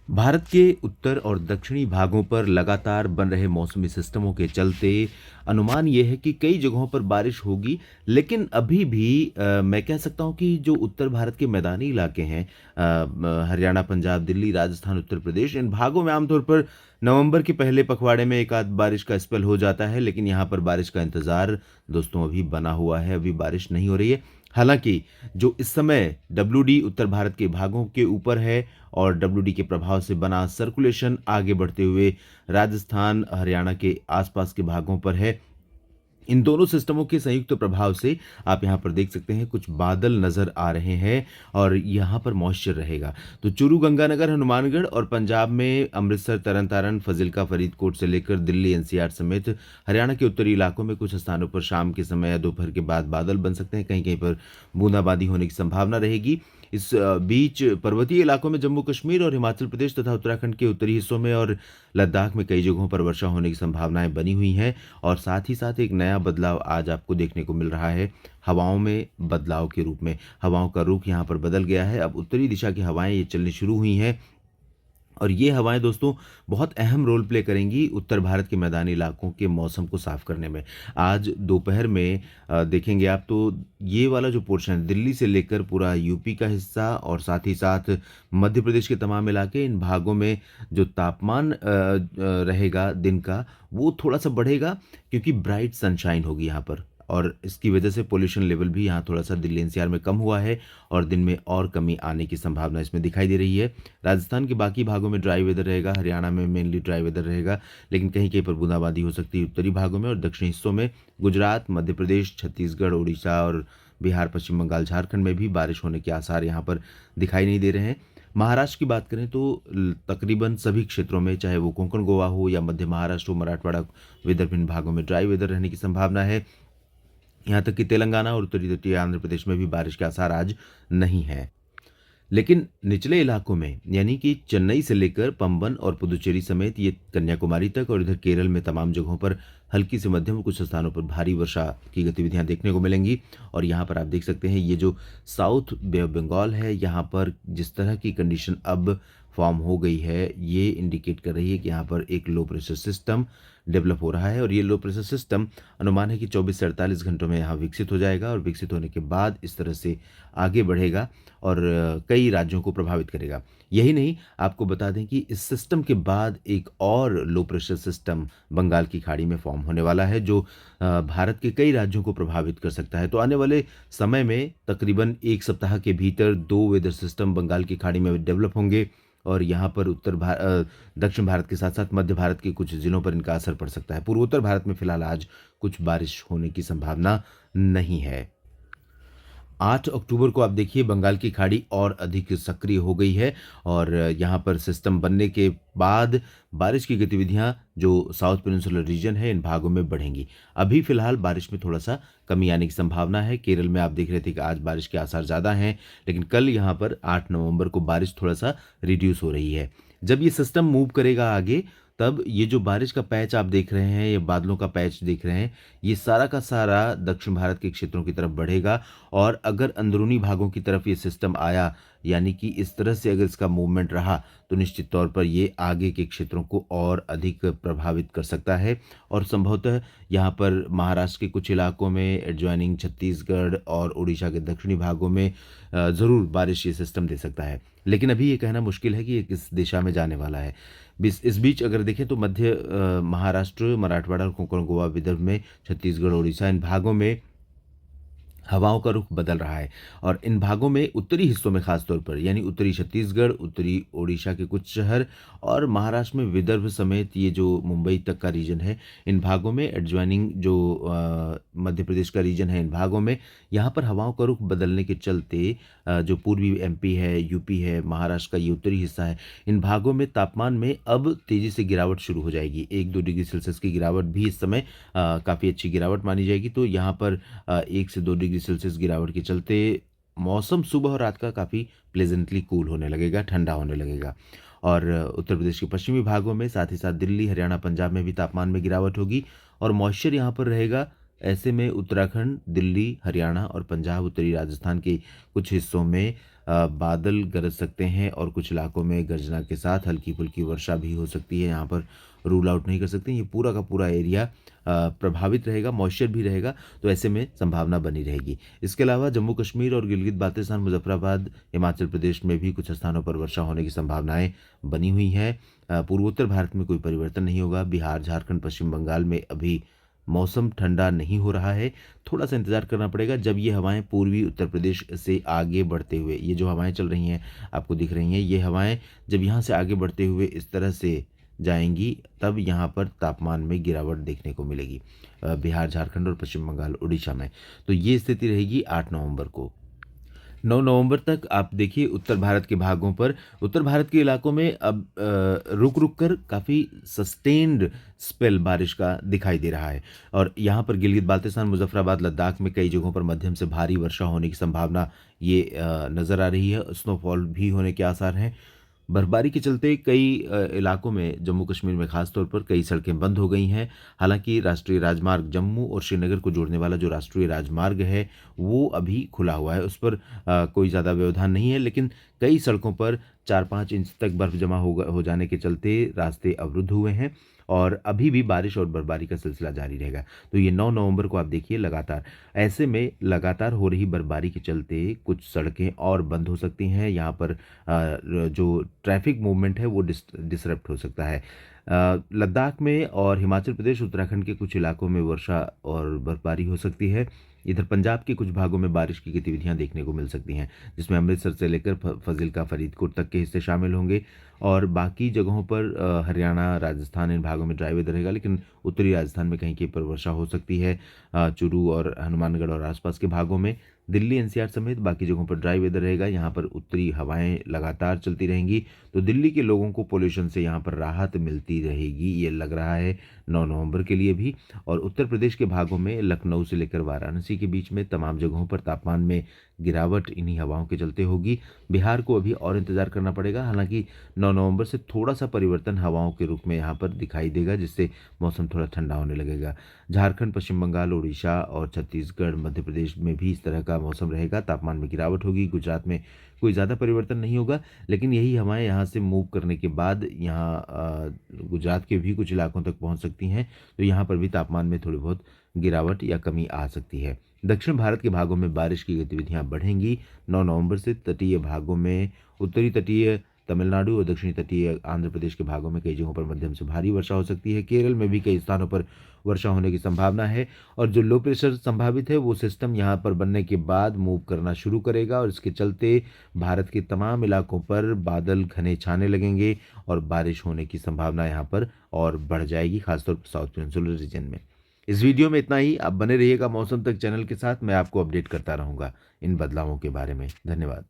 भारत के उत्तर और दक्षिणी भागों पर लगातार बन रहे मौसमी सिस्टमों के चलते अनुमान ये है कि कई जगहों पर बारिश होगी। लेकिन अभी भी मैं कह सकता हूँ कि जो उत्तर भारत के मैदानी इलाके हैं, हरियाणा, पंजाब, दिल्ली, राजस्थान, उत्तर प्रदेश, इन भागों में आमतौर पर नवंबर के पहले पखवाड़े में एक आध बारिश का स्पेल हो जाता है। लेकिन यहाँ पर बारिश का इंतज़ार दोस्तों अभी बना हुआ है, अभी बारिश नहीं हो रही है। हालांकि जो इस समय डब्ल्यूडी उत्तर भारत के भागों के ऊपर है और डब्ल्यूडी के प्रभाव से बना सर्कुलेशन आगे बढ़ते हुए राजस्थान, हरियाणा के आसपास के भागों पर है। इन दोनों सिस्टमों के संयुक्त प्रभाव से आप यहाँ पर देख सकते हैं कुछ बादल नज़र आ रहे हैं और यहाँ पर मॉइस्चर रहेगा। तो चूरू, गंगानगर, हनुमानगढ़ और पंजाब में अमृतसर, तरन तारण, फजिल्का, फरीदकोट से लेकर दिल्ली, एनसीआर समेत हरियाणा के उत्तरी इलाकों में कुछ स्थानों पर शाम के समय या दोपहर के बाद बादल बन सकते हैं। कहीं कहीं पर बूंदाबांदी होने की संभावना रहेगी। इस बीच पर्वतीय इलाकों में जम्मू कश्मीर और हिमाचल प्रदेश तथा उत्तराखंड के उत्तरी हिस्सों में और लद्दाख में कई जगहों पर वर्षा होने की संभावनाएं बनी हुई हैं। और साथ ही साथ एक नया बदलाव आज आपको देखने को मिल रहा है हवाओं में बदलाव के रूप में। हवाओं का रुख यहाँ पर बदल गया है। अब उत्तरी दिशा की हवाएं ये चलनी शुरू हुई हैं और ये हवाएं दोस्तों बहुत अहम रोल प्ले करेंगी उत्तर भारत के मैदानी इलाकों के मौसम को साफ करने में। आज दोपहर में देखेंगे आप तो ये वाला जो पोर्शन है दिल्ली से लेकर पूरा यूपी का हिस्सा और साथ ही साथ मध्य प्रदेश के तमाम इलाके, इन भागों में जो तापमान रहेगा दिन का वो थोड़ा सा बढ़ेगा क्योंकि ब्राइट सनशाइन होगी यहाँ पर। और इसकी वजह से पोल्यूशन लेवल भी यहाँ थोड़ा सा दिल्ली एनसीआर में कम हुआ है और दिन में और कमी आने की संभावना इसमें दिखाई दे रही है। राजस्थान के बाकी भागों में ड्राई वेदर रहेगा, हरियाणा में मेनली ड्राई वेदर रहेगा, लेकिन कहीं कहीं पर बूंदाबांदी हो सकती है उत्तरी भागों में और दक्षिणी हिस्सों में। गुजरात, मध्य प्रदेश, छत्तीसगढ़, उड़ीसा और बिहार, पश्चिम बंगाल, झारखंड में भी बारिश होने के आसार यहाँ पर दिखाई नहीं दे रहे हैं। महाराष्ट्र की बात करें तो तकरीबन सभी क्षेत्रों में, चाहे वो कोंकण गोवा हो या मध्य महाराष्ट्र हो, मराठवाड़ा, विदर्भ, इन भागों में ड्राई वेदर रहने की संभावना है। यहाँ तक कि तेलंगाना और उत्तरी तटीय आंध्र प्रदेश में भी बारिश के आसार आज नहीं है। लेकिन निचले इलाकों में यानी कि चेन्नई से लेकर पंबन और पुदुचेरी समेत ये कन्याकुमारी तक और इधर केरल में तमाम जगहों पर हल्की से मध्यम और कुछ स्थानों पर भारी वर्षा की गतिविधियां देखने को मिलेंगी। और यहाँ पर आप देख सकते हैं ये जो साउथ बे ऑफ बंगाल है, यहाँ पर जिस तरह की कंडीशन अब फॉर्म हो गई है ये इंडिकेट कर रही है कि यहाँ पर एक लो प्रेशर सिस्टम डेवलप हो रहा है और ये लो प्रेशर सिस्टम अनुमान है कि 24 से 48 घंटों में यहाँ विकसित हो जाएगा और विकसित होने के बाद इस तरह से आगे बढ़ेगा और कई राज्यों को प्रभावित करेगा। यही नहीं, आपको बता दें कि इस सिस्टम के बाद एक और लो प्रेशर सिस्टम बंगाल की खाड़ी में फॉर्म होने वाला है जो भारत के कई राज्यों को प्रभावित कर सकता है। तो आने वाले समय में तकरीबन एक सप्ताह के भीतर 2 वेदर सिस्टम बंगाल की खाड़ी में डेवलप होंगे और यहाँ पर दक्षिण भारत के साथ साथ मध्य भारत के कुछ जिलों पर इनका असर पड़ सकता है। पूर्वोत्तर भारत में फिलहाल आज कुछ बारिश होने की संभावना नहीं है। 8 अक्टूबर को आप देखिए बंगाल की खाड़ी और अधिक सक्रिय हो गई है और यहाँ पर सिस्टम बनने के बाद बारिश की गतिविधियाँ जो साउथ पेनिनसुलर रीजन है इन भागों में बढ़ेंगी। अभी फिलहाल बारिश में थोड़ा सा कमी आने की संभावना है। केरल में आप देख रहे थे कि आज बारिश के आसार ज़्यादा हैं, लेकिन कल यहाँ पर 8 नवंबर को बारिश थोड़ा सा रिड्यूस हो रही है। जब ये सिस्टम मूव करेगा आगे तब ये जो बारिश का पैच आप देख रहे हैं, ये बादलों का पैच देख रहे हैं, ये सारा का सारा दक्षिण भारत के क्षेत्रों की तरफ बढ़ेगा। और अगर अंदरूनी भागों की तरफ ये सिस्टम आया यानी कि इस तरह से अगर इसका मूवमेंट रहा तो निश्चित तौर पर ये आगे के क्षेत्रों को और अधिक प्रभावित कर सकता है और संभवतः यहाँ पर महाराष्ट्र के कुछ इलाकों में, एडजॉइनिंग छत्तीसगढ़ और उड़ीसा के दक्षिणी भागों में ज़रूर बारिश ये सिस्टम दे सकता है। लेकिन अभी ये कहना मुश्किल है कि ये किस दिशा में जाने वाला है। इस बीच अगर देखें तो मध्य महाराष्ट्र, मराठवाड़ा और कोंकण गोवा, विदर्भ में, छत्तीसगढ़, उड़ीसा, इन भागों में हवाओं का रुख बदल रहा है और इन भागों में उत्तरी हिस्सों में खास तौर पर यानी उत्तरी छत्तीसगढ़, उत्तरी ओडिशा के कुछ शहर और महाराष्ट्र में विदर्भ समेत ये जो मुंबई तक का रीजन है, इन भागों में एडजॉइनिंग जो मध्य प्रदेश का रीजन है, इन भागों में यहाँ पर हवाओं का रुख बदलने के चलते जो पूर्वी एमपी है, यूपी है, महाराष्ट्र का ये उत्तरी हिस्सा है, इन भागों में तापमान में अब तेज़ी से गिरावट शुरू हो जाएगी। 1-2 डिग्री सेल्सियस की गिरावट भी इस समय काफ़ी अच्छी गिरावट मानी जाएगी। तो यहाँ पर 1 से 2 डिग्री सेल्सियस गिरावट के चलते मौसम सुबह और रात का काफ़ी प्लेजेंटली कूल होने लगेगा, ठंडा होने लगेगा। और उत्तर प्रदेश के पश्चिमी भागों में, साथ ही साथ दिल्ली, हरियाणा, पंजाब में भी तापमान में गिरावट होगी और मॉइस्चर यहाँ पर रहेगा। ऐसे में उत्तराखंड, दिल्ली, हरियाणा और पंजाब, उत्तरी राजस्थान के कुछ हिस्सों में बादल गरज सकते हैं और कुछ इलाकों में गर्जना के साथ हल्की-फुल्की वर्षा भी हो सकती है। यहाँ पर रूल आउट नहीं कर सकते। ये पूरा का पूरा एरिया प्रभावित रहेगा, मॉइस्चर भी रहेगा, तो ऐसे में संभावना बनी रहेगी। इसके अलावा जम्मू कश्मीर और गिलगित-बाल्टिस्तान, मुज़फ़्फ़राबाद, हिमाचल प्रदेश में भी कुछ स्थानों पर वर्षा होने की संभावनाएँ बनी हुई हैं। पूर्वोत्तर भारत में कोई परिवर्तन नहीं होगा। बिहार, झारखंड, पश्चिम बंगाल में अभी मौसम ठंडा नहीं हो रहा है। थोड़ा-सा इंतज़ार करना पड़ेगा जब ये हवाएँ पूर्वी उत्तर प्रदेश से आगे बढ़ते हुए, ये जो हवाएँ चल रही हैं, आपको दिख रही हैं, ये हवाएँ जब यहाँ से आगे बढ़ते हुए इस तरह से जाएँगी, तब यहाँ पर तापमान में गिरावट देखने को मिलेगी। बिहार, झारखंड और पश्चिम बंगाल, उड़ीसा में। तो ये स्थिति रहेगी 8 नवंबर को। 9 नवंबर तक आप देखिए उत्तर भारत के भागों पर, उत्तर भारत के इलाकों में अब रुक-रुक कर काफ़ी सस्टेन्ड स्पेल बारिश का दिखाई दे रहा है और यहाँ पर गिलगित-बाल्टिस्तान, मुज़फ़्फ़राबाद, लद्दाख में कई जगहों पर मध्यम से भारी वर्षा होने की संभावना ये नज़र आ रही है। स्नोफॉल भी होने के आसार हैं। बर्फबारी के चलते कई इलाकों में जम्मू कश्मीर में ख़ास तौर पर कई सड़कें बंद हो गई हैं। हालाँकि राष्ट्रीय राजमार्ग जम्मू और श्रीनगर को जोड़ने वाला जो राष्ट्रीय राजमार्ग है, वो अभी खुला हुआ है। उस पर कोई ज़्यादा व्यवधान नहीं है, लेकिन कई सड़कों पर 4-5 इंच तक बर्फ़ जमा हो जाने के चलते रास्ते अवरुद्ध हुए हैं और अभी भी बारिश और बर्फबारी का सिलसिला जारी रहेगा। तो ये 9 नवंबर को आप देखिए लगातार। ऐसे में लगातार हो रही बर्फबारी के चलते कुछ सड़कें और बंद हो सकती हैं। यहाँ पर जो ट्रैफ़िक मूवमेंट है वो डिसरप्ट हो सकता है। लद्दाख में और हिमाचल प्रदेश, उत्तराखंड के कुछ इलाकों में वर्षा और बर्फबारी हो सकती है। इधर पंजाब के कुछ भागों में बारिश की गतिविधियां देखने को मिल सकती हैं, जिसमें अमृतसर से लेकर फ़ाज़िलका, फरीदकोट तक के हिस्से शामिल होंगे और बाकी जगहों पर हरियाणा, राजस्थान इन भागों में ड्राई वेदर रहेगा, लेकिन उत्तरी राजस्थान में कहीं-कहीं पर वर्षा हो सकती है। चूरू और हनुमानगढ़ और आसपास के भागों में, दिल्ली एनसीआर समेत बाकी जगहों पर ड्राई वेदर रहेगा। यहाँ पर उत्तरी हवाएं लगातार चलती रहेंगी, तो दिल्ली के लोगों को पोल्यूशन से यहाँ पर राहत मिलती रहेगी, ये लग रहा है 9 नवंबर के लिए भी। और उत्तर प्रदेश के भागों में लखनऊ से लेकर वाराणसी के बीच में तमाम जगहों पर तापमान में गिरावट इन्हीं हवाओं के चलते होगी। बिहार को अभी और इंतज़ार करना पड़ेगा, हालांकि 9 नवंबर से थोड़ा-सा परिवर्तन हवाओं के रुख में यहाँ पर दिखाई देगा, जिससे मौसम थोड़ा ठंडा होने लगेगा। झारखंड, पश्चिम बंगाल, उड़ीसा और छत्तीसगढ़, मध्य प्रदेश में भी इस तरह का मौसम रहेगा, तापमान में गिरावट होगी। गुजरात में कोई ज़्यादा परिवर्तन नहीं होगा, लेकिन यही हवाएँ यहाँ से मूव करने के बाद यहाँ गुजरात के भी कुछ इलाकों तक पहुँच सकती हैं, तो यहाँ पर भी तापमान में थोड़ी बहुत गिरावट या कमी आ सकती है। दक्षिण भारत के भागों में बारिश की गतिविधियां बढ़ेंगी। 9 नवंबर से तटीय भागों में, उत्तरी तटीय तमिलनाडु और दक्षिणी तटीय आंध्र प्रदेश के भागों में कई जगहों पर मध्यम से भारी वर्षा हो सकती है। केरल में भी कई स्थानों पर वर्षा होने की संभावना है और जो लो प्रेशर संभावित है वो सिस्टम यहाँ पर बनने के बाद मूव करना शुरू करेगा और इसके चलते भारत के तमाम इलाकों पर बादल घने छाने लगेंगे और बारिश होने की संभावना यहाँ पर और बढ़ जाएगी, खासतौर पर साउथ पेनिनसुलर रीजन में। इस वीडियो में इतना ही। आप बने रहिएगा मौसम तक चैनल के साथ, मैं आपको अपडेट करता रहूँगा इन बदलावों के बारे में। धन्यवाद।